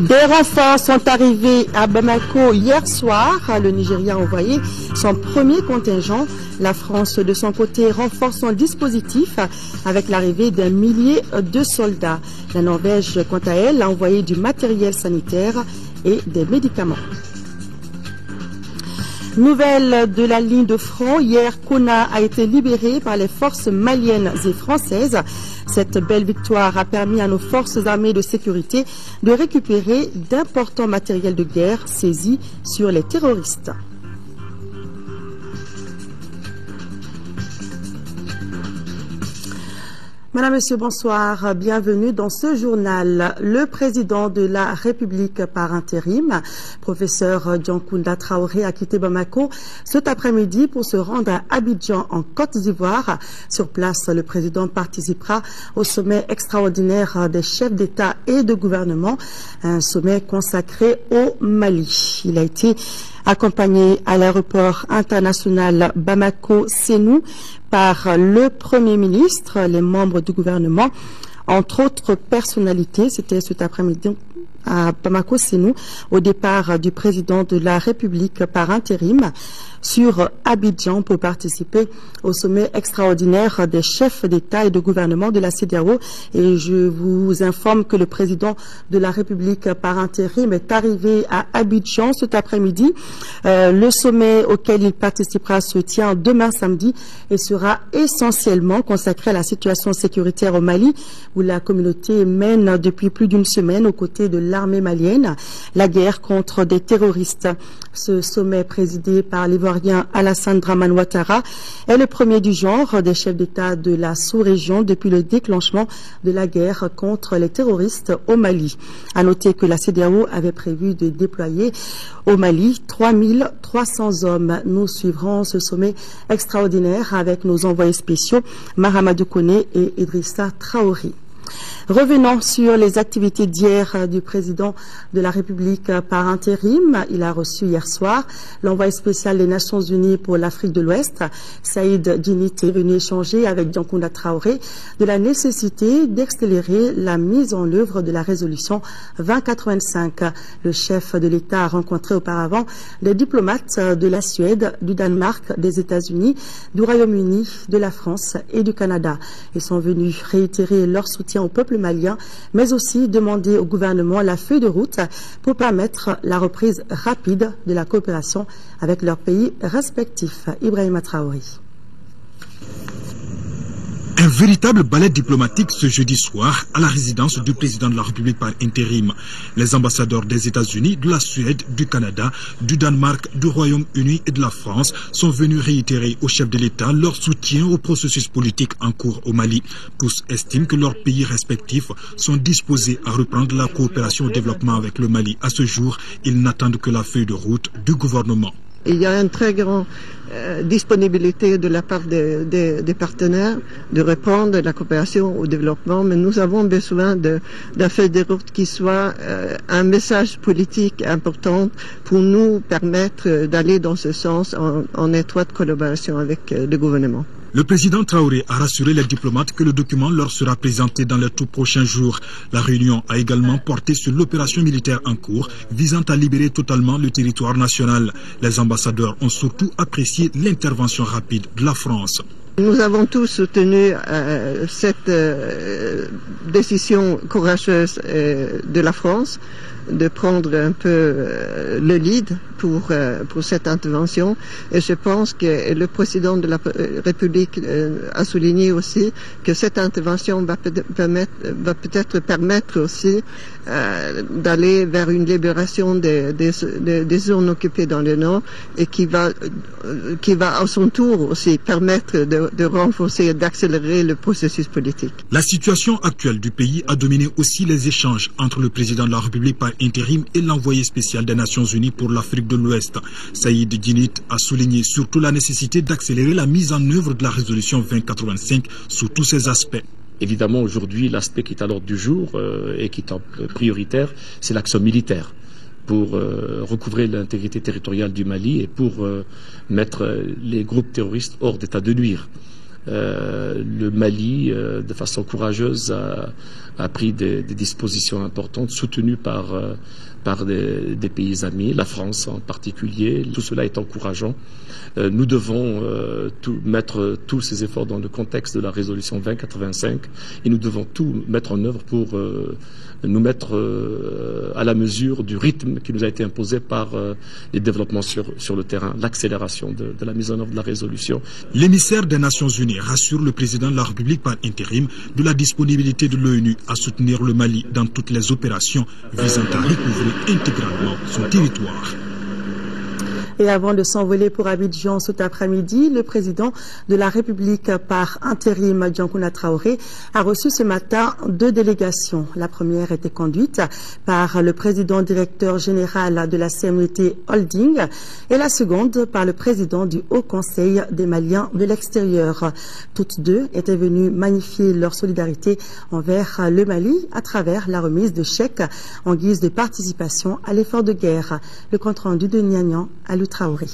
Des renforts sont arrivés à Bamako hier soir. Le Nigeria a envoyé son premier contingent. La France, de son côté, renforce son dispositif avec l'arrivée d'un millier de soldats. La Norvège, quant à elle, a envoyé du matériel sanitaire et des médicaments. Nouvelle de la ligne de front, hier, Kona a été libérée par les forces maliennes et françaises. Cette belle victoire a permis à nos forces armées de sécurité de récupérer d'importants matériels de guerre saisis sur les terroristes. Madame, Monsieur, bonsoir. Bienvenue dans ce journal. Le président de la République par intérim, professeur Diankounda Traoré, a quitté Bamako cet après-midi pour se rendre à Abidjan en Côte d'Ivoire. Sur place, le président participera au sommet extraordinaire des chefs d'État et de gouvernement, un sommet consacré au Mali. Il a été accompagné à l'aéroport international Bamako-Sénou par le Premier ministre, les membres du gouvernement, entre autres personnalités. C'était cet après-midi à Bamako-Sénou, au départ du président de la République par intérim sur Abidjan pour participer au sommet extraordinaire des chefs d'État et de gouvernement de la CEDEAO. Et je vous informe que le président de la République par intérim est arrivé à Abidjan cet après-midi. Le sommet auquel il participera se tient demain samedi et sera essentiellement consacré à la situation sécuritaire au Mali, où la communauté mène depuis plus d'une semaine aux côtés de l'armée malienne la guerre contre des terroristes. Ce sommet présidé par l'Ivoirien Alassane Dramane Ouattara est le premier du genre des chefs d'État de la sous-région depuis le déclenchement de la guerre contre les terroristes au Mali. À noter que la CEDEAO avait prévu de déployer au Mali 3300 hommes. Nous suivrons ce sommet extraordinaire avec nos envoyés spéciaux Mahamadou Koné et Idrissa Traoré. Revenons sur les activités d'hier du président de la République par intérim. Il a reçu hier soir l'envoyé spécial des Nations Unies pour l'Afrique de l'Ouest. Saïd Djinit est venu échanger avec Diankounda Traoré de la nécessité d'accélérer la mise en œuvre de la résolution 2085. Le chef de l'État a rencontré auparavant les diplomates de la Suède, du Danemark, des États-Unis, du Royaume-Uni, de la France et du Canada. Ils sont venus réitérer leur soutien au peuple malien, mais aussi demander au gouvernement la feuille de route pour permettre la reprise rapide de la coopération avec leurs pays respectifs. Ibrahima Traoré. Un véritable ballet diplomatique ce jeudi soir à la résidence du président de la République par intérim. Les ambassadeurs des États-Unis, de la Suède, du Canada, du Danemark, du Royaume-Uni et de la France sont venus réitérer au chef de l'État leur soutien au processus politique en cours au Mali. Tous estiment que leurs pays respectifs sont disposés à reprendre la coopération au développement avec le Mali. À ce jour, ils n'attendent que la feuille de route du gouvernement. Il y a une très grande disponibilité de la part des partenaires de reprendre la coopération au développement, mais nous avons besoin d'un feuille de route qui soit un message politique important pour nous permettre d'aller dans ce sens en étroite collaboration avec le gouvernement. Le président Traoré a rassuré les diplomates que le document leur sera présenté dans les tout prochains jours. La réunion a également porté sur l'opération militaire en cours visant à libérer totalement le territoire national. Les ambassadeurs ont surtout apprécié l'intervention rapide de la France. Nous avons tous soutenu cette décision courageuse de la France de prendre un peu le lead pour cette intervention, et je pense que le président de la République a souligné aussi que cette intervention va peut-être permettre aussi d'aller vers une libération des zones occupées dans le nord, et qui va à son tour aussi permettre de renforcer et d'accélérer le processus politique. La situation actuelle du pays a dominé aussi les échanges entre le président de la République par intérim et l'envoyé spécial des Nations Unies pour l'Afrique de l'Ouest. Saïd Djinit a souligné surtout la nécessité d'accélérer la mise en œuvre de la résolution 2085 sous tous ses aspects. Évidemment, aujourd'hui, l'aspect qui est à l'ordre du jour et qui est prioritaire, c'est l'action militaire. pour recouvrer l'intégrité territoriale du Mali et pour mettre les groupes terroristes hors d'état de nuire. Le Mali, de façon courageuse, a pris des dispositions importantes, soutenues par des pays amis, la France en particulier. Tout cela est encourageant. Nous devons mettre tous ces efforts dans le contexte de la résolution 2085 et nous devons tout mettre en œuvre pour nous mettre à la mesure du rythme qui nous a été imposé par les développements sur le terrain, l'accélération de la mise en œuvre de la résolution. L'émissaire des Nations Unies rassure le président de la République par intérim de la disponibilité de l'ONU à soutenir le Mali dans toutes les opérations visant à recouvrir intégralement son territoire. Et avant de s'envoler pour Abidjan cet après-midi, le président de la République par intérim, Djankounda Traoré, a reçu ce matin 2 délégations. La première était conduite par le président directeur général de la CMDT Holding et la seconde par le président du Haut Conseil des Maliens de l'extérieur. Toutes deux étaient venues magnifier leur solidarité envers le Mali à travers la remise de chèques en guise de participation à l'effort de guerre. Le compte-rendu de Niagnan à Traoré.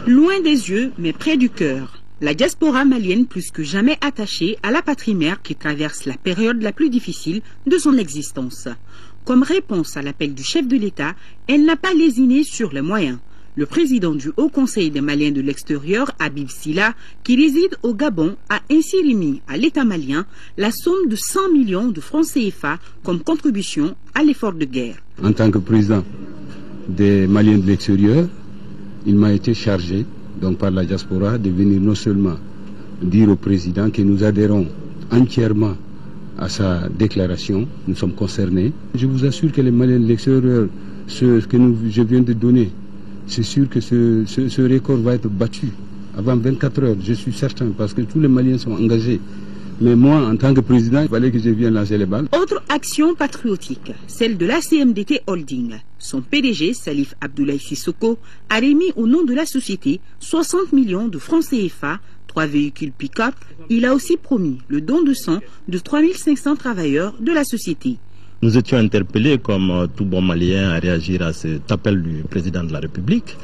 Loin des yeux, mais près du cœur, la diaspora malienne plus que jamais attachée à la patrie mère qui traverse la période la plus difficile de son existence. Comme réponse à l'appel du chef de l'État, elle n'a pas lésiné sur les moyens. Le président du Haut Conseil des Maliens de l'extérieur, Habib Silla, qui réside au Gabon, a ainsi remis à l'État malien la somme de 100 millions de francs CFA comme contribution à l'effort de guerre. En tant que président des Maliens de l'extérieur, il m'a été chargé donc par la diaspora de venir non seulement dire au président que nous adhérons entièrement à sa déclaration, nous sommes concernés. Je vous assure que les Maliens de l'extérieur, ce que je viens de donner, c'est sûr que ce record va être battu avant 24 heures, je suis certain, parce que tous les Maliens sont engagés. Mais moi, en tant que président, il fallait que je vienne lancer les balles. Autre action patriotique, celle de la CMDT Holding. Son PDG, Salif Abdoulaye Sissoko, a remis au nom de la société 60 millions de francs CFA, 3 véhicules pick-up. Il a aussi promis le don de sang de 3500 travailleurs de la société. Nous étions interpellés, comme tout bon Malien, à réagir à cet appel du président de la République,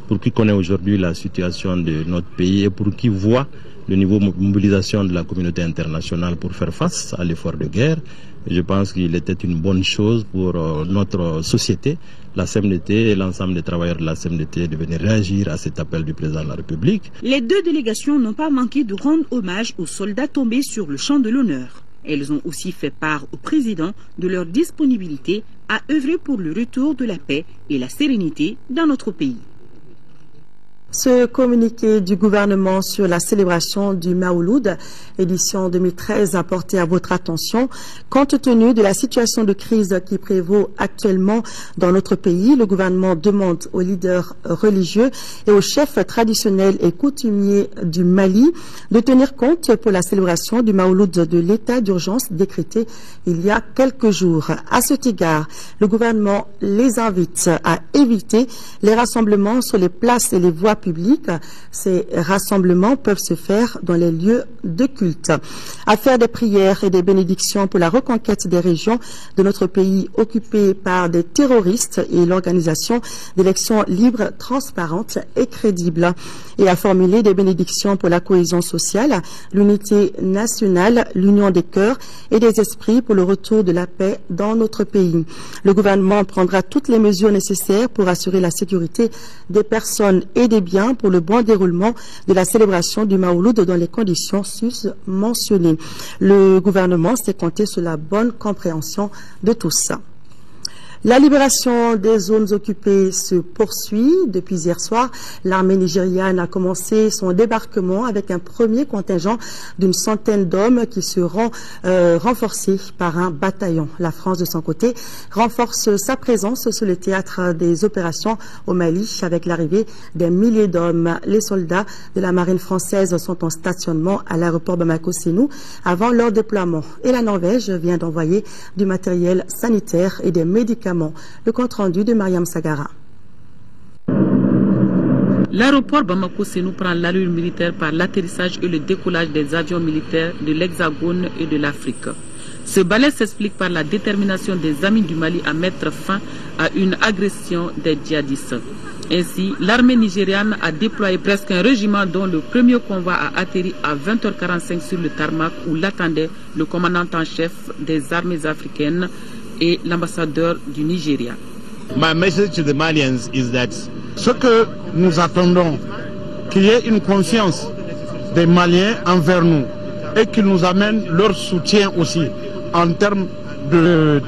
pour qui connaît aujourd'hui la situation de notre pays et pour qui voit le niveau de mobilisation de la communauté internationale pour faire face à l'effort de guerre. Et je pense qu'il était une bonne chose pour notre société, la CMDT et l'ensemble des travailleurs de la CMDT de venir réagir à cet appel du président de la République. Les 2 délégations n'ont pas manqué de rendre hommage aux soldats tombés sur le champ de l'honneur. Elles ont aussi fait part au président de leur disponibilité à œuvrer pour le retour de la paix et la sérénité dans notre pays. Ce communiqué du gouvernement sur la célébration du Maouloud, édition 2013, a porté à votre attention. Compte tenu de la situation de crise qui prévaut actuellement dans notre pays, le gouvernement demande aux leaders religieux et aux chefs traditionnels et coutumiers du Mali de tenir compte pour la célébration du Maouloud de l'état d'urgence décrété il y a quelques jours. À cet égard, le gouvernement les invite à éviter les rassemblements sur les places et les voies publiques. Ces rassemblements peuvent se faire dans les lieux de culte. À faire des prières et des bénédictions pour la reconquête des régions de notre pays occupées par des terroristes et l'organisation d'élections libres, transparentes et crédibles. Et à formuler des bénédictions pour la cohésion sociale, l'unité nationale, l'union des cœurs et des esprits pour le retour de la paix dans notre pays. Le gouvernement prendra toutes les mesures nécessaires pour assurer la sécurité des personnes et des biens pour le bon déroulement de la célébration du Maouloud dans les conditions sus-mentionnées. Le gouvernement s'est compté sur la bonne compréhension de tout ça. La libération des zones occupées se poursuit. Depuis hier soir, l'armée nigériane a commencé son débarquement avec un premier contingent d'une centaine d'hommes qui seront renforcés par un bataillon. La France, de son côté, renforce sa présence sur le théâtre des opérations au Mali avec l'arrivée des milliers d'hommes. Les soldats de la marine française sont en stationnement à l'aéroport Bamako-Sénou avant leur déploiement. Et la Norvège vient d'envoyer du matériel sanitaire et des médicaments. Le compte-rendu de Mariam Sagara. L'aéroport Bamako-Sénou prend l'allure militaire par l'atterrissage et le décollage des avions militaires de l'Hexagone et de l'Afrique. Ce balai s'explique par la détermination des amis du Mali à mettre fin à une agression des djihadistes. Ainsi, l'armée nigériane a déployé presque un régiment dont le premier convoi a atterri à 20h45 sur le tarmac où l'attendait le commandant en chef des armées africaines et l'ambassadeur du Nigeria. My message to the Malians is that ce que nous attendons, qu'il y ait une confiance des Maliens envers nous et qu'ils nous amènent leur soutien aussi en termes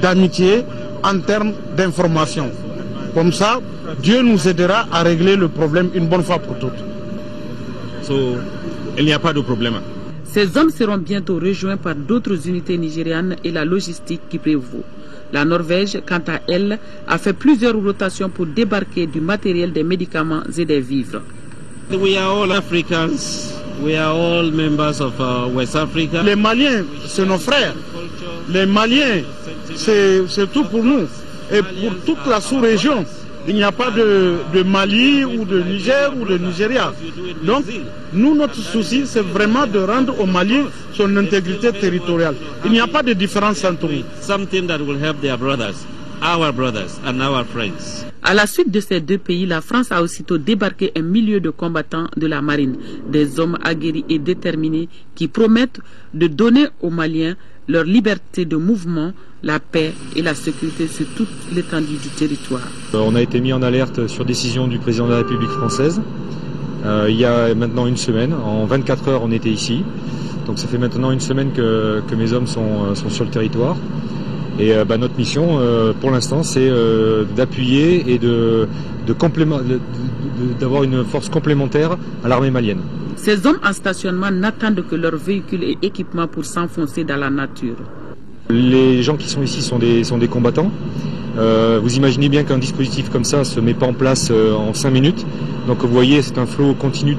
d'amitié, en termes d'information. Comme ça, Dieu nous aidera à régler le problème une bonne fois pour toutes. Il n'y a pas de problème. Ces hommes seront bientôt rejoints par d'autres unités nigérianes et la logistique qui prévaut. La Norvège, quant à elle, a fait plusieurs rotations pour débarquer du matériel, des médicaments et des vivres. We are all Africans. We are all members of West Africa. Les Maliens, c'est nos frères. Les Maliens, c'est tout pour nous. Et pour toute la sous-région. Il n'y a pas de Mali ou de Niger ou de Nigeria. Donc, nous, notre souci, c'est vraiment de rendre au Mali son intégrité territoriale. Il n'y a pas de différence entre nous. Something that will help their brothers, our brothers and our friends. À la suite de ces deux pays, la France a aussitôt débarqué un milieu de combattants de la marine, des hommes aguerris et déterminés qui promettent de donner aux Maliens leur liberté de mouvement, la paix et la sécurité sur toute l'étendue du territoire. On a été mis en alerte sur décision du président de la République française. Il y a maintenant une semaine, en 24 heures on était ici. Donc ça fait maintenant une semaine que mes hommes sont sur le territoire. Et notre mission pour l'instant c'est d'appuyer et d'avoir une force complémentaire à l'armée malienne. Ces hommes en stationnement n'attendent que leurs véhicules et équipements pour s'enfoncer dans la nature. Les gens qui sont ici sont des combattants. Vous imaginez bien qu'un dispositif comme ça ne se met pas en place en 5 minutes. Donc vous voyez, c'est un flot continu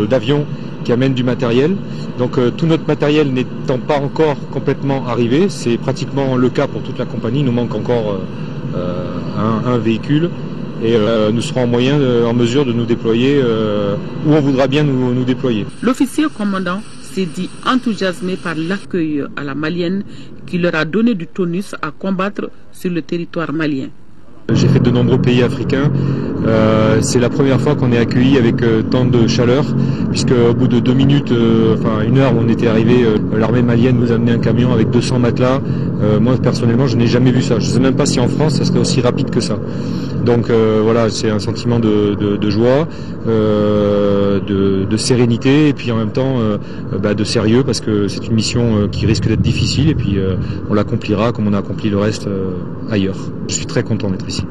d'avions qui amènent du matériel. Donc tout notre matériel n'étant pas encore complètement arrivé, c'est pratiquement le cas pour toute la compagnie. Il nous manque encore un véhicule. Et nous serons en mesure de nous déployer où on voudra bien nous déployer. L'officier commandant s'est dit enthousiasmé par l'accueil à la malienne qui leur a donné du tonus à combattre sur le territoire malien. J'ai fait de nombreux pays africains. C'est la première fois qu'on est accueilli avec tant de chaleur, puisque au bout de 2 minutes, une heure où on était arrivé, l'armée malienne nous a amené un camion avec 200 matelas. Moi personnellement, je n'ai jamais vu ça. Je ne sais même pas si en France, ça serait aussi rapide que ça. Donc voilà, c'est un sentiment de joie, de sérénité et puis en même temps de sérieux parce que c'est une mission qui risque d'être difficile et puis on l'accomplira comme on a accompli le reste ailleurs. Je suis très content d'être ici.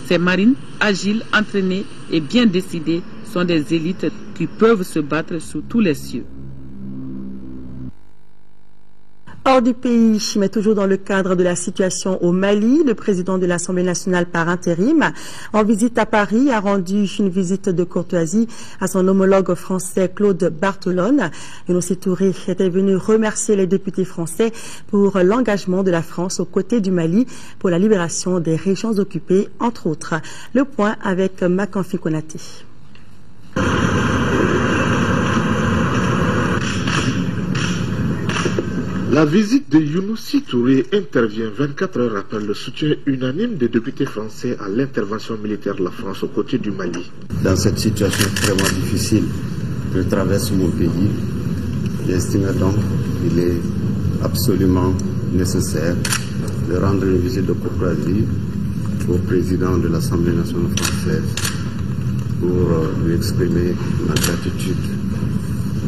Ces marines, agiles, entraînées et bien décidées, sont des élites qui peuvent se battre sous tous les cieux. Hors du pays, mais toujours dans le cadre de la situation au Mali, le président de l'Assemblée nationale par intérim, en visite à Paris, a rendu une visite de courtoisie à son homologue français Claude Barthelone. Younouss Touré était venu remercier les députés français pour l'engagement de la France aux côtés du Mali pour la libération des régions occupées, entre autres. Le point avec Makanfi Konaté. La visite de Younouss Touré intervient 24 heures après le soutien unanime des députés français à l'intervention militaire de la France aux côtés du Mali. Dans cette situation extrêmement difficile que traverse mon pays, j'estime donc qu'il est absolument nécessaire de rendre une visite de courtoisie au président de l'Assemblée nationale française pour lui exprimer ma gratitude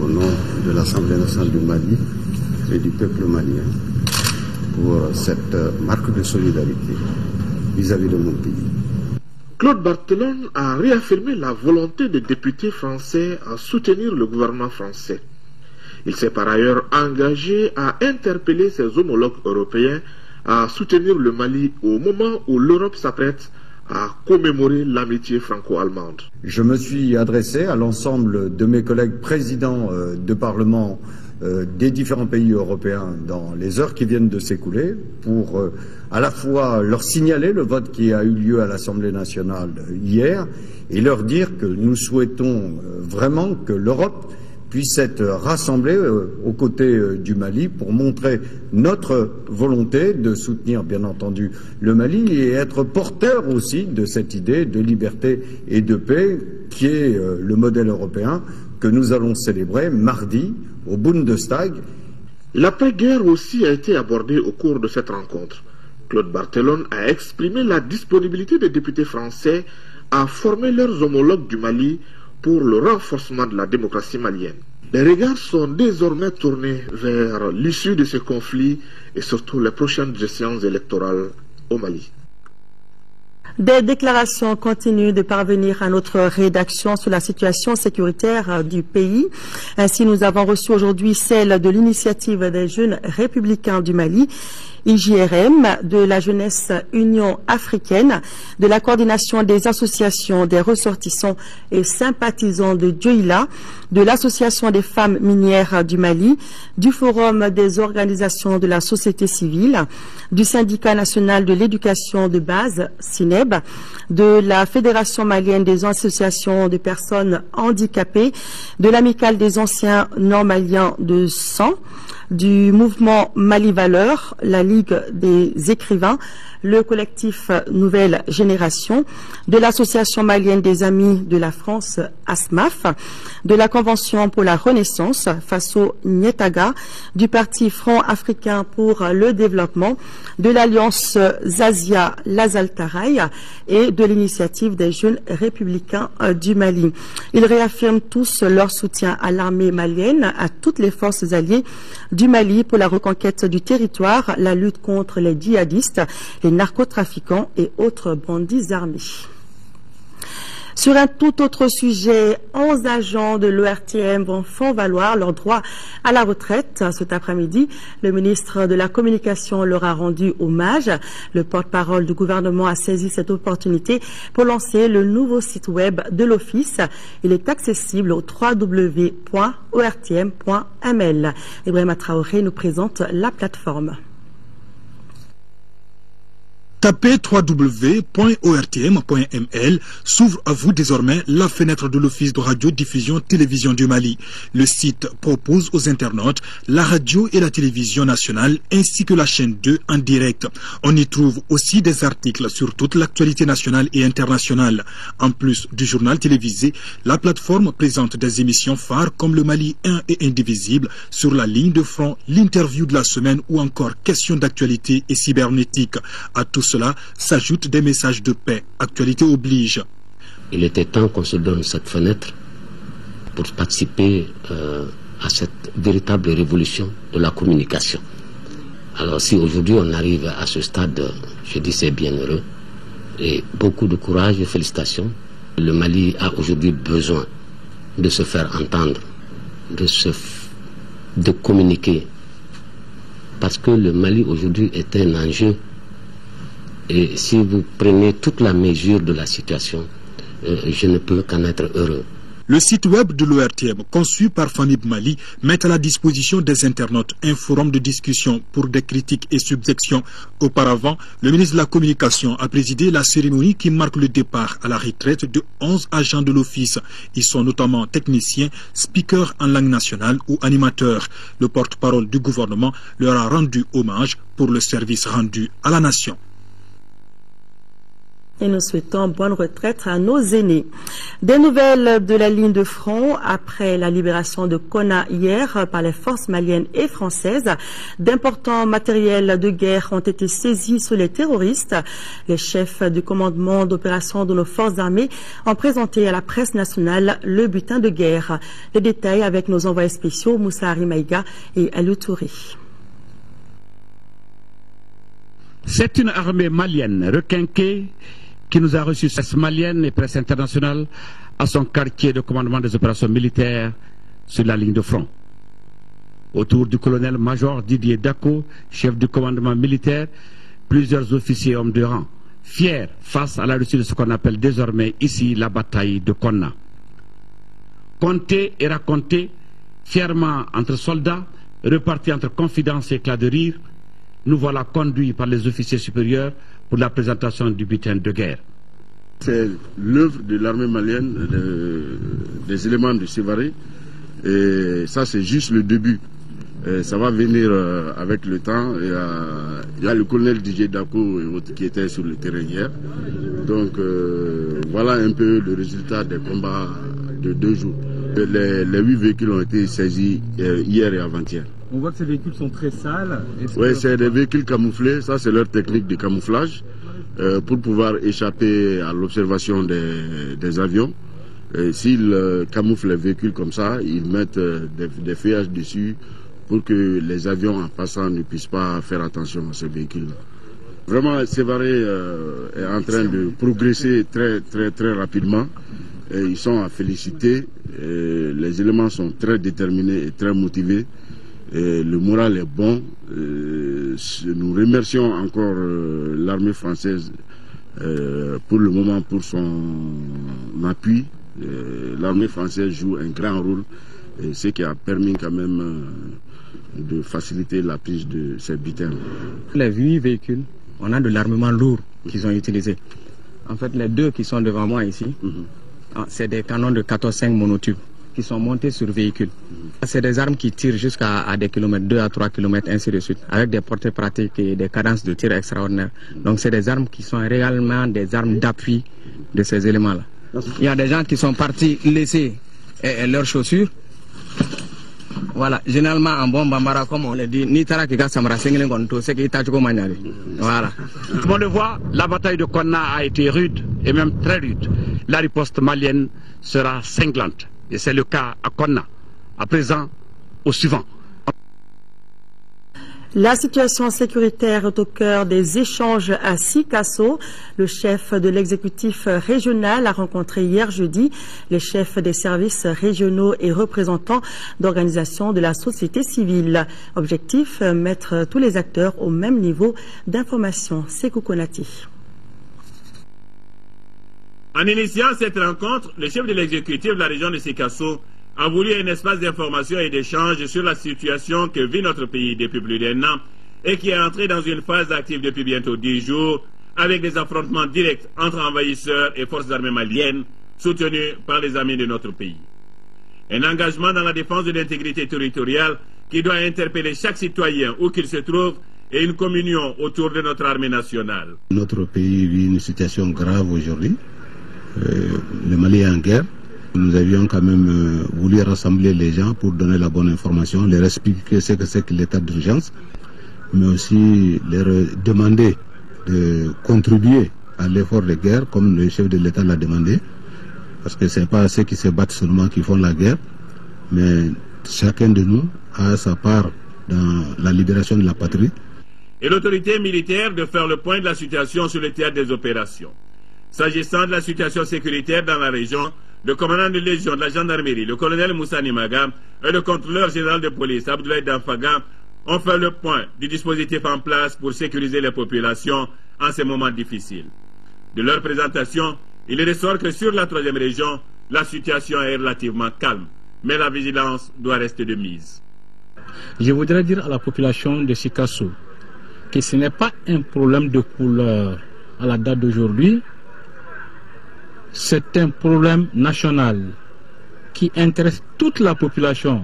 au nom de l'Assemblée nationale du Mali et du peuple malien pour cette marque de solidarité vis-à-vis de mon pays. Claude Barthelone a réaffirmé la volonté des députés français à soutenir le gouvernement français. Il s'est par ailleurs engagé à interpeller ses homologues européens à soutenir le Mali au moment où l'Europe s'apprête à commémorer l'amitié franco-allemande. Je me suis adressé à l'ensemble de mes collègues présidents de Parlement des différents pays européens dans les heures qui viennent de s'écouler pour à la fois leur signaler le vote qui a eu lieu à l'Assemblée nationale hier et leur dire que nous souhaitons vraiment que l'Europe puissent être rassemblés aux côtés du Mali pour montrer notre volonté de soutenir bien entendu le Mali et être porteur aussi de cette idée de liberté et de paix qui est le modèle européen que nous allons célébrer mardi au Bundestag. L'après-guerre aussi a été abordée au cours de cette rencontre. Claude Barthelone a exprimé la disponibilité des députés français à former leurs homologues du Mali pour le renforcement de la démocratie malienne. Les regards sont désormais tournés vers l'issue de ce conflit et surtout les prochaines échéances électorales au Mali. Des déclarations continuent de parvenir à notre rédaction sur la situation sécuritaire du pays. Ainsi, nous avons reçu aujourd'hui celle de l'Initiative des jeunes républicains du Mali, IJRM, de la Jeunesse Union africaine, de la coordination des associations des ressortissants et sympathisants de Dioïla, de l'Association des femmes minières du Mali, du Forum des organisations de la société civile, du Syndicat national de l'éducation de base, SINEB, de la Fédération malienne des associations de personnes handicapées, de l'Amicale des anciens nord-maliens de sang, du mouvement Mali Valeurs, la Ligue des écrivains, le collectif Nouvelle Génération, de l'Association malienne des amis de la France, ASMAF, de la Convention pour la Renaissance, Faso Nietaga, du Parti Front africain pour le développement, de l'Alliance Zazia Lazaltaraï et de l'Initiative des jeunes républicains du Mali. Ils réaffirment tous leur soutien à l'armée malienne, à toutes les forces alliées du Mali pour la reconquête du territoire, la lutte contre les djihadistes, les narcotrafiquants et autres bandits armés. Sur un tout autre sujet, 11 agents de l'ORTM font valoir leur droit à la retraite. Cet après-midi, le ministre de la Communication leur a rendu hommage. Le porte-parole du gouvernement a saisi cette opportunité pour lancer le nouveau site web de l'Office. Il est accessible au www.ortm.ml. Ibrahima Traoré nous présente la plateforme. Tapez www.ortm.ml, s'ouvre à vous désormais la fenêtre de l'Office de radio-diffusion-télévision du Mali. Le site propose aux internautes la radio et la télévision nationale ainsi que la chaîne 2 en direct. On y trouve aussi des articles sur toute l'actualité nationale et internationale. En plus du journal télévisé, la plateforme présente des émissions phares comme le Mali 1 et Indivisible, Sur la ligne de front, l'interview de la semaine ou encore questions d'actualité et cybernétique. À tout cela s'ajoutent des messages de paix. Actualité oblige. Il était temps qu'on se donne cette fenêtre pour participer à cette véritable révolution de la communication. Alors si aujourd'hui on arrive à ce stade, je dis c'est bien heureux et beaucoup de courage et félicitations. Le Mali a aujourd'hui besoin de se faire entendre, de communiquer, parce que le Mali aujourd'hui est un enjeu. Et si vous prenez toute la mesure de la situation, je ne peux qu'en être heureux. Le site web de l'ORTM, conçu par Famib Mali, met à la disposition des internautes un forum de discussion pour des critiques et subjections. Auparavant, le ministre de la Communication a présidé la cérémonie qui marque le départ à la retraite de 11 agents de l'Office. Ils sont notamment techniciens, speakers en langue nationale ou animateurs. Le porte-parole du gouvernement leur a rendu hommage pour le service rendu à la nation. Et nous souhaitons bonne retraite à nos aînés. Des nouvelles de la ligne de front après la libération de Konna hier par les forces maliennes et françaises. D'importants matériels de guerre ont été saisis sur les terroristes. Les chefs du commandement d'opération de nos forces armées ont présenté à la presse nationale le butin de guerre. Les détails avec nos envoyés spéciaux Moussa Arimaïga et Alou Touré. C'est une armée malienne requinquée qui nous a reçus, presse malienne et presse internationale, à son quartier de commandement des opérations militaires sur la ligne de front. Autour du colonel-major Didier Dako, chef du commandement militaire, plusieurs officiers hommes de rang, fiers face à la Russie de ce qu'on appelle désormais ici la bataille de Konna. Compter et raconter fièrement entre soldats, repartis entre confidences et éclats de rire, nous voilà conduits par les officiers supérieurs pour la présentation du butin de guerre. C'est l'œuvre de l'armée malienne, des éléments du Sévaré, Et ça, c'est juste le début. Et ça va venir avec le temps. Il y a le colonel Didier Dako qui était sur le terrain hier. Donc voilà un peu le résultat des combats de 2 jours. Les 8 véhicules ont été saisis hier et avant-hier. On voit que ces véhicules sont très sales. Oui, c'est des véhicules camouflés. Ça, c'est leur technique de camouflage pour pouvoir échapper à l'observation des avions. S'ils camouflent les véhicules comme ça, ils mettent des feuillages dessus pour que les avions en passant ne puissent pas faire attention à ces véhicules-là. Vraiment, Sévaré est en train de progresser très rapidement. Et ils sont à féliciter. Les éléments sont très déterminés et très motivés. Et le moral est bon. Nous remercions encore l'armée française pour le moment pour son appui. L'armée française joue un grand rôle, ce qui a permis quand même de faciliter la prise de ces butins. Les 8 véhicules, on a de l'armement lourd qu'ils ont utilisé. En fait, les 2 qui sont devant moi ici, c'est des canons de 14,5 monotubes qui sont montés sur véhicules. C'est des armes qui tirent jusqu'à des kilomètres, 2 à 3 kilomètres, ainsi de suite, avec des portées pratiques et des cadences de tir extraordinaires. Donc c'est des armes qui sont réellement des armes d'appui de ces éléments-là. Il y a des gens qui sont partis laisser leurs chaussures. Voilà, généralement en bon bambara, comme on le dit, voilà. Comme on le voit, la bataille de Konna a été rude et même très rude. La riposte malienne sera cinglante. Et c'est le cas à Konna. À présent, au suivant. La situation sécuritaire est au cœur des échanges à Sikasso. Le chef de l'exécutif régional a rencontré hier jeudi les chefs des services régionaux et représentants d'organisations de la société civile. Objectif, mettre tous les acteurs au même niveau d'information. Sekou Konati. En initiant cette rencontre, le chef de l'exécutif de la région de Sikasso a voulu un espace d'information et d'échange sur la situation que vit notre pays depuis plus d'1 an et qui est entré dans une phase active depuis bientôt 10 jours avec des affrontements directs entre envahisseurs et forces armées maliennes soutenus par les amis de notre pays. Un engagement dans la défense de l'intégrité territoriale qui doit interpeller chaque citoyen où qu'il se trouve et une communion autour de notre armée nationale. Notre pays vit une situation grave aujourd'hui. Le Mali est en guerre. Nous avions quand même voulu rassembler les gens pour donner la bonne information, leur expliquer ce que c'est que l'état d'urgence, mais aussi leur demander de contribuer à l'effort de guerre, comme le chef de l'État l'a demandé, parce que ce n'est pas ceux qui se battent seulement qui font la guerre, mais chacun de nous a sa part dans la libération de la patrie. Et l'autorité militaire de faire le point de la situation sur le théâtre des opérations. S'agissant de la situation sécuritaire dans la région, le commandant de légion de la gendarmerie, le colonel Moussa Nimaga, et le contrôleur général de police, Abdoulaye Danfaga, ont fait le point du dispositif en place pour sécuriser les populations en ces moments difficiles. De leur présentation, il ressort que sur la 3e région, la situation est relativement calme, mais la vigilance doit rester de mise. Je voudrais dire à la population de Sikasso que ce n'est pas un problème de couleur à la date d'aujourd'hui. C'est un problème national qui intéresse toute la population,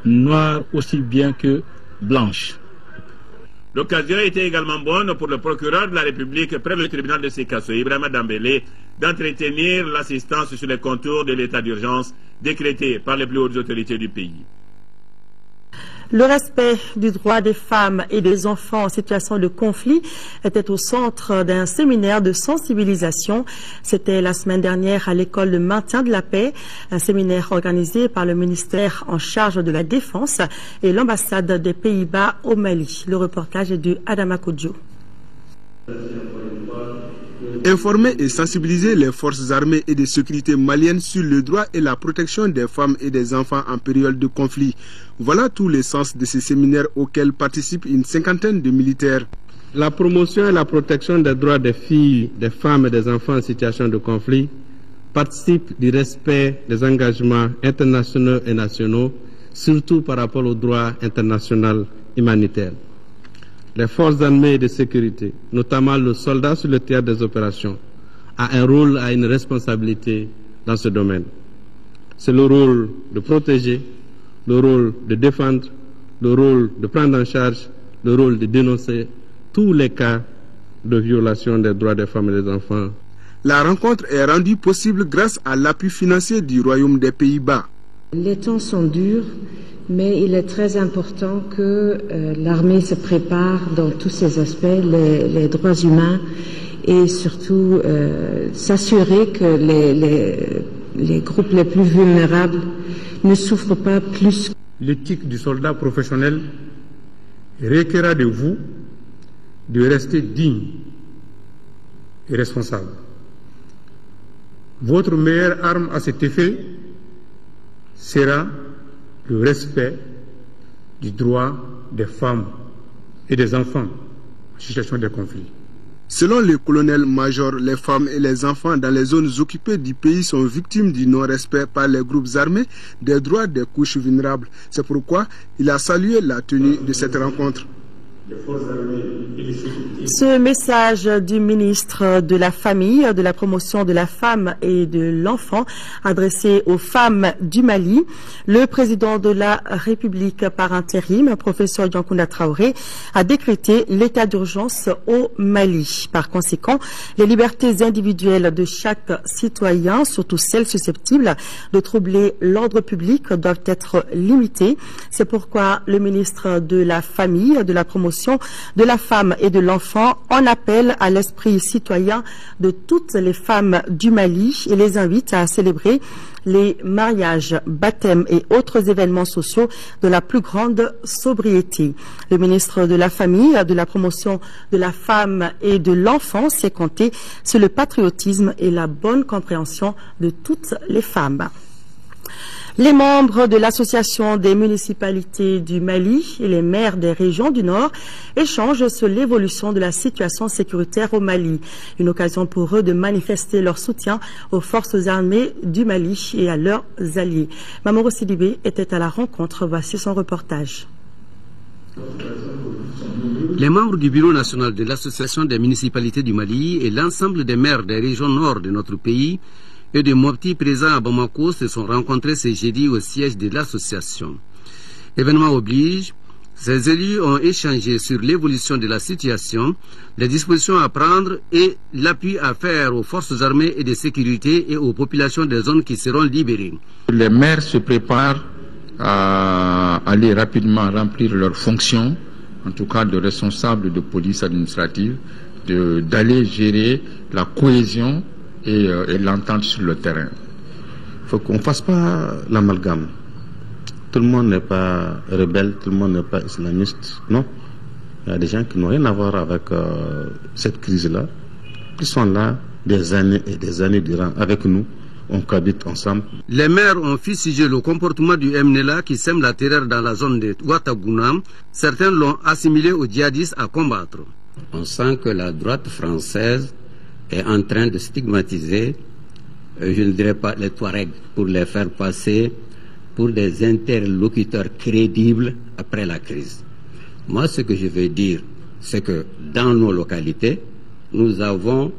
noire aussi bien que blanche. L'occasion était également bonne pour le procureur de la République près du tribunal de Sikasso, Ibrahima Dambélé, d'entretenir l'assistance sur les contours de l'état d'urgence décrété par les plus hautes autorités du pays. Le respect du droit des femmes et des enfants en situation de conflit était au centre d'un séminaire de sensibilisation. C'était la semaine dernière à l'école de maintien de la paix, un séminaire organisé par le ministère en charge de la Défense et l'ambassade des Pays-Bas au Mali. Le reportage est de Adama Kodjo. Informer et sensibiliser les forces armées et de sécurité maliennes sur le droit et la protection des femmes et des enfants en période de conflit. Voilà tout le sens de ces séminaires auxquels participent une 50aine de militaires. La promotion et la protection des droits des filles, des femmes et des enfants en situation de conflit participent du respect des engagements internationaux et nationaux, surtout par rapport au droit international humanitaire. Les forces armées et de sécurité, notamment le soldat sur le théâtre des opérations, a un rôle, a une responsabilité dans ce domaine. C'est le rôle de protéger, le rôle de défendre, le rôle de prendre en charge, le rôle de dénoncer tous les cas de violation des droits des femmes et des enfants. La rencontre est rendue possible grâce à l'appui financier du Royaume des Pays-Bas. Les temps sont durs, mais il est très important que l'armée se prépare dans tous ces aspects, les droits humains, et surtout s'assurer que les groupes les plus vulnérables ne souffrent pas plus. L'éthique du soldat professionnel requiert de vous de rester digne et responsable. Votre meilleure arme à cet effet sera le respect du droit des femmes et des enfants en situation de conflit. Selon le colonel-major, les femmes et les enfants dans les zones occupées du pays sont victimes du non-respect par les groupes armés des droits des couches vulnérables. C'est pourquoi il a salué la tenue de cette rencontre. Ce message du ministre de la Famille, de la Promotion de la Femme et de l'Enfant adressé aux femmes du Mali, le président de la République par intérim, professeur Djankounda Traoré, a décrété l'état d'urgence au Mali. Par conséquent, les libertés individuelles de chaque citoyen, surtout celles susceptibles de troubler l'ordre public, doivent être limitées. C'est pourquoi le ministre de la Famille, de la Promotion de la femme et de l'enfant en appelle à l'esprit citoyen de toutes les femmes du Mali et les invite à célébrer les mariages, baptêmes et autres événements sociaux de la plus grande sobriété. Le ministre de la Famille, de la Promotion de la Femme et de l'Enfant s'est compté sur le patriotisme et la bonne compréhension de toutes les femmes. Les membres de l'Association des municipalités du Mali et les maires des régions du Nord échangent sur l'évolution de la situation sécuritaire au Mali. Une occasion pour eux de manifester leur soutien aux forces armées du Mali et à leurs alliés. Mamoru Sidibé était à la rencontre. Voici son reportage. Les membres du Bureau national de l'Association des municipalités du Mali et l'ensemble des maires des régions nord de notre pays et de Mopti présents à Bamako se sont rencontrés ce jeudi au siège de l'association. Événement oblige, ces élus ont échangé sur l'évolution de la situation, les dispositions à prendre et l'appui à faire aux forces armées et de sécurité et aux populations des zones qui seront libérées. Les maires se préparent à aller rapidement remplir leurs fonctions, en tout cas de responsables de police administrative, d'aller gérer la cohésion et l'entente sur le terrain. Il faut qu'on ne fasse pas l'amalgame. Tout le monde n'est pas rebelle, tout le monde n'est pas islamiste. Non. Il y a des gens qui n'ont rien à voir avec cette crise-là. Ils sont là des années et des années durant avec nous. On cohabite ensemble. Les maires ont fustigé le comportement du MNLA qui sème la terreur dans la zone de Ouattaguna. Certains l'ont assimilé aux djihadistes à combattre. On sent que la droite française est en train de stigmatiser, je ne dirais pas les Touaregs, pour les faire passer pour des interlocuteurs crédibles après la crise. Moi, ce que je veux dire, c'est que dans nos localités, nous avons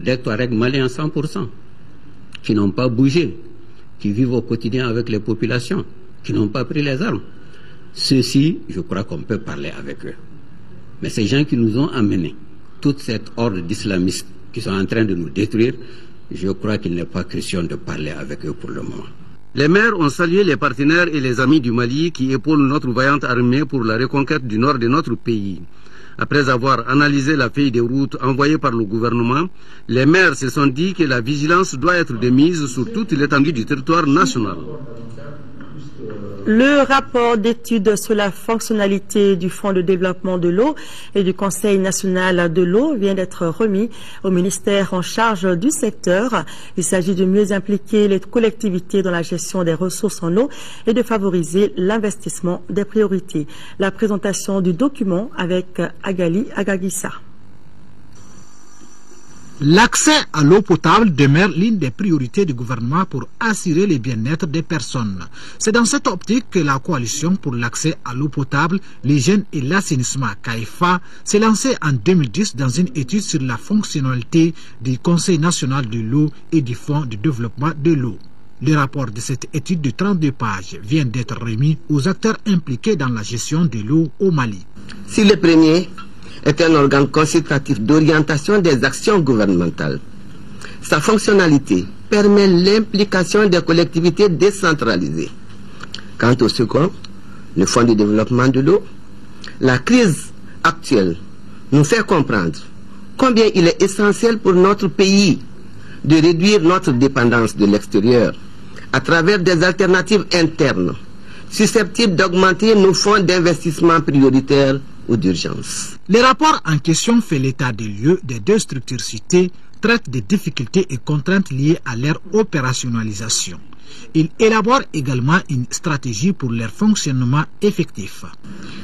des Touaregs maliens 100%, qui n'ont pas bougé, qui vivent au quotidien avec les populations, qui n'ont pas pris les armes. Ceux-ci, je crois qu'on peut parler avec eux. Mais ces gens qui nous ont amenés, toute cette horde d'islamistes qui sont en train de nous détruire, je crois qu'il n'est pas question de parler avec eux pour le moment. Les maires ont salué les partenaires et les amis du Mali qui épaulent notre vaillante armée pour la reconquête du nord de notre pays. Après avoir analysé la feuille de route envoyée par le gouvernement, les maires se sont dit que la vigilance doit être de mise sur toute l'étendue du territoire national. Le rapport d'étude sur la fonctionnalité du Fonds de développement de l'eau et du Conseil national de l'eau vient d'être remis au ministère en charge du secteur. Il s'agit de mieux impliquer les collectivités dans la gestion des ressources en eau et de favoriser l'investissement des priorités. La présentation du document avec Agali Agagissa. L'accès à l'eau potable demeure l'une des priorités du gouvernement pour assurer le bien-être des personnes. C'est dans cette optique que la coalition pour l'accès à l'eau potable, l'hygiène et l'assainissement CAIFA s'est lancée en 2010 dans une étude sur la fonctionnalité du Conseil national de l'eau et du Fonds de développement de l'eau. Le rapport de cette étude de 32 pages vient d'être remis aux acteurs impliqués dans la gestion de l'eau au Mali. Si le premier est un organe consultatif d'orientation des actions gouvernementales, sa fonctionnalité permet l'implication des collectivités décentralisées. Quant au second, le Fonds de développement de l'eau, la crise actuelle nous fait comprendre combien il est essentiel pour notre pays de réduire notre dépendance de l'extérieur à travers des alternatives internes susceptibles d'augmenter nos fonds d'investissement prioritaires ou d'urgence. Le rapport en question fait l'état des lieux des deux structures citées, traite des difficultés et contraintes liées à leur opérationnalisation. Il élabore également une stratégie pour leur fonctionnement effectif.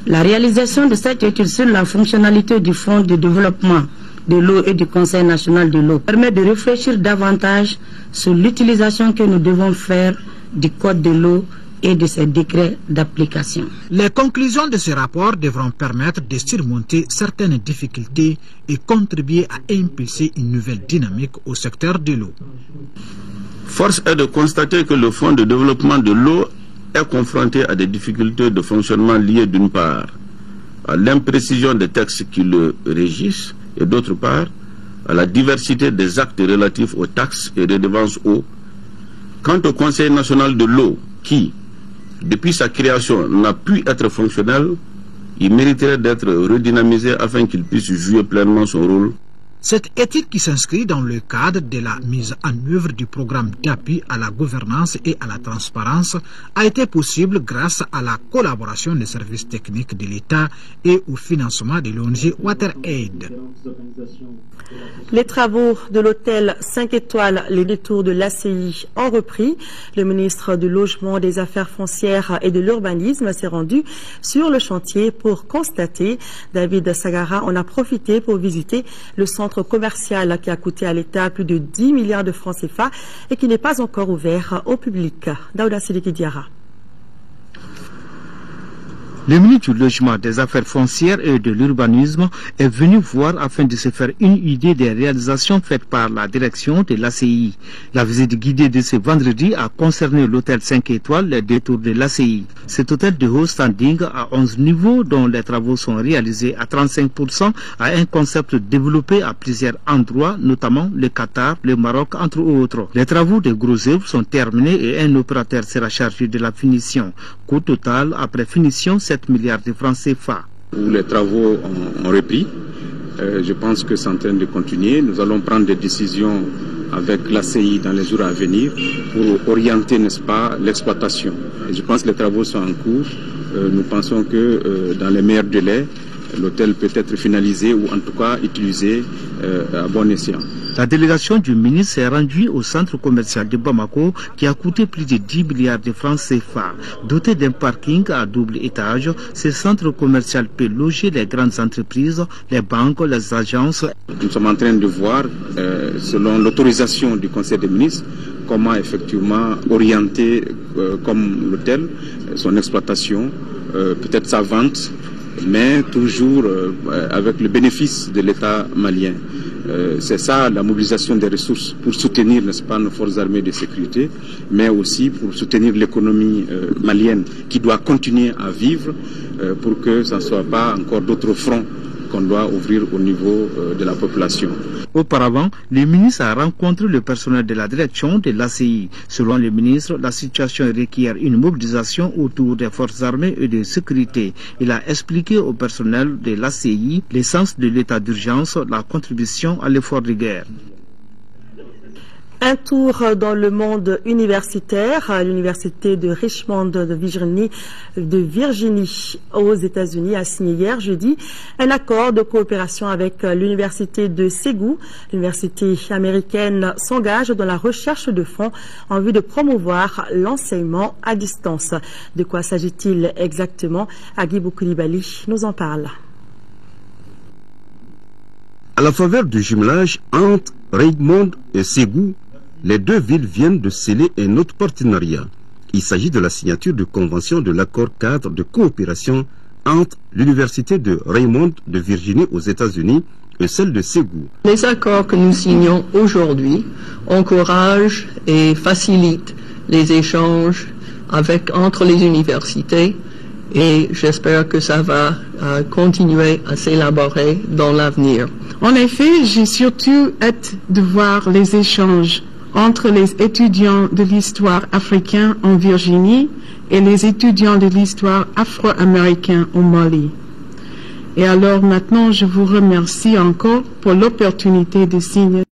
La réalisation de cette étude sur la fonctionnalité du Fonds de développement de l'eau et du Conseil national de l'eau permet de réfléchir davantage sur l'utilisation que nous devons faire du Code de l'eau et de ses décrets d'application. Les conclusions de ce rapport devront permettre de surmonter certaines difficultés et contribuer à impulser une nouvelle dynamique au secteur de l'eau. Force est de constater que le Fonds de développement de l'eau est confronté à des difficultés de fonctionnement liées d'une part à l'imprécision des textes qui le régissent et d'autre part à la diversité des actes relatifs aux taxes et redevances eau. Quant au Conseil national de l'eau qui, depuis sa création, n'a pu être fonctionnel, il mériterait d'être redynamisé afin qu'il puisse jouer pleinement son rôle. Cette étude qui s'inscrit dans le cadre de la mise en œuvre du programme d'appui à la gouvernance et à la transparence a été possible grâce à la collaboration des services techniques de l'État et au financement de l'ONG WaterAid. Les travaux de l'hôtel 5 étoiles, les détours de l'ACI ont repris. Le ministre du Logement, des Affaires foncières et de l'Urbanisme s'est rendu sur le chantier pour constater. David Sagara en a profité pour visiter le centre commercial qui a coûté à l'État plus de 10 milliards de francs CFA et qui n'est pas encore ouvert au public. Daouda Sidiki Diara. Le ministre du Logement, des Affaires foncières et de l'Urbanisme est venu voir afin de se faire une idée des réalisations faites par la direction de l'ACI. La visite guidée de ce vendredi a concerné l'hôtel 5 étoiles, les détours de l'ACI. Cet hôtel de haut standing à 11 niveaux dont les travaux sont réalisés à 35% a un concept développé à plusieurs endroits, notamment le Qatar, le Maroc, entre autres. Les travaux de gros œuvres sont terminés et un opérateur sera chargé de la finition. Coût total après finition 7 milliards de francs CFA. Les travaux ont repris. Je pense que c'est en train de continuer. Nous allons prendre des décisions avec l'ACI dans les jours à venir pour orienter, n'est-ce pas, l'exploitation. Et je pense que les travaux sont en cours. Nous pensons que dans les meilleurs délais, l'hôtel peut être finalisé ou en tout cas utilisé à bon escient. La délégation du ministre s'est rendue au centre commercial de Bamako qui a coûté plus de 10 milliards de francs CFA. Doté d'un parking à double étage, ce centre commercial peut loger les grandes entreprises, les banques, les agences. Nous sommes en train de voir, selon l'autorisation du Conseil des ministres, comment effectivement orienter comme l'hôtel, son exploitation, peut-être sa vente, mais toujours avec le bénéfice de l'État malien. C'est ça la mobilisation des ressources pour soutenir, n'est-ce pas, nos forces armées de sécurité, mais aussi pour soutenir l'économie malienne qui doit continuer à vivre pour que ça ne soit pas encore d'autres fronts qu'on doit ouvrir au niveau de la population. Auparavant, le ministre a rencontré le personnel de la direction de l'ACI. Selon le ministre, la situation requiert une mobilisation autour des forces armées et de sécurité. Il a expliqué au personnel de l'ACI l'essence de l'état d'urgence, la contribution à l'effort de guerre. Un tour dans le monde universitaire à l'université de Richmond de Virginie aux États-Unis a signé hier jeudi un accord de coopération avec l'université de Ségou. L'université américaine s'engage dans la recherche de fonds en vue de promouvoir l'enseignement à distance. De quoi s'agit-il exactement? Agibou Koulibaly nous en parle. À la faveur du jumelage entre Richmond et Ségou, les deux villes viennent de sceller un autre partenariat. Il s'agit de la signature de convention de l'accord cadre de coopération entre l'université de Richmond de Virginie aux États-Unis et celle de Ségou. Les accords que nous signons aujourd'hui encouragent et facilitent les échanges entre les universités et j'espère que ça va continuer à s'élaborer dans l'avenir. En effet, j'ai surtout hâte de voir les échanges entre les étudiants de l'histoire africaine en Virginie et les étudiants de l'histoire afro-américaine au Mali. Et alors maintenant, je vous remercie encore pour l'opportunité de signer